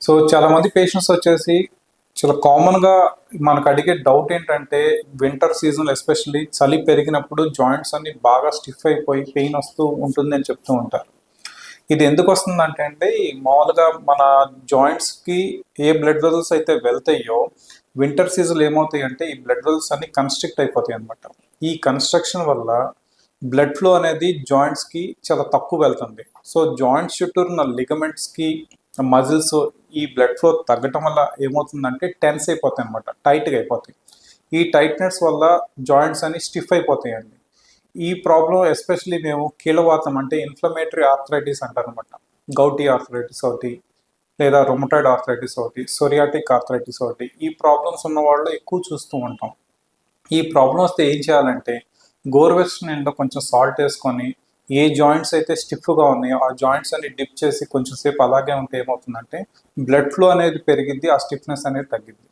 So చాలా మంది patients వచ్చేసి చాలా కామన్గా మనకు అడిగే డౌట్ ఏంటంటే వింటర్ సీజన్ ఎస్పెషల్లీ చలి పెరిగినప్పుడు జాయింట్స్ అన్ని బాగా స్టిఫ్ అయిపోయి పెయిన్ వస్తూ ఉంటుంది అని చెప్తూ ఉంటారు. ఇది ఎందుకు వస్తుందంటే అండి, మామూలుగా మన జాయింట్స్కి ఏ బ్లడ్ వెజల్స్ అయితే వెళ్తాయో వింటర్ సీజన్ ఏమవుతాయి అంటే ఈ బ్లడ్ వెజల్స్ అన్ని కన్స్ట్రిక్ట్ అయిపోతాయి అనమాట. ఈ కన్స్ట్రక్షన్ వల్ల బ్లడ్ ఫ్లో అనేది జాయింట్స్కి చాలా తక్కువ వెళ్తుంది. సో జాయింట్స్ చుట్టూ ఉన్న లిగమెంట్స్కి మజిల్స్ ఈ బ్లడ్ ఫ్లో తగ్గటం వల్ల ఏమవుతుందంటే టెన్స్ అయిపోతాయి అనమాట, టైట్గా అయిపోతాయి. ఈ టైట్నెస్ వల్ల జాయింట్స్ అన్ని స్టిఫ్ అయిపోతాయండి. ఈ ప్రాబ్లం ఎస్పెషలీ మేము కీళ్ళవాతం అంటే ఇన్ఫ్లమేటరీ ఆర్థరైటిస్ అంటారనమాట. గౌటీ ఆర్థరైటిస్ ఒకటి, లేదా రొమటాయిడ్ ఆర్థరైటిస్ ఒకటి, సొరియాటిక్ ఆర్థరైటిస్ ఒకటి, ఈ ప్రాబ్లమ్స్ ఉన్న వాళ్ళు ఎక్కువ చూస్తూ ఉంటాం. ఈ ప్రాబ్లం వస్తే ఏం చేయాలంటే గోరువెచ్చని నీళ్ళలో కొంచెం సాల్ట్ వేసుకొని ఏ జాయింట్స్ అయితే స్టిఫ్గా ఉన్నాయో ఆ జాయింట్స్ అన్ని డిప్ చేసి కొంచెం సేపు అలాగే ఉంటే ఏమవుతుందంటే బ్లడ్ ఫ్లో అనేది పెరిగిద్ది, ఆ స్టిఫ్నెస్ అనేది తగ్గిద్ది.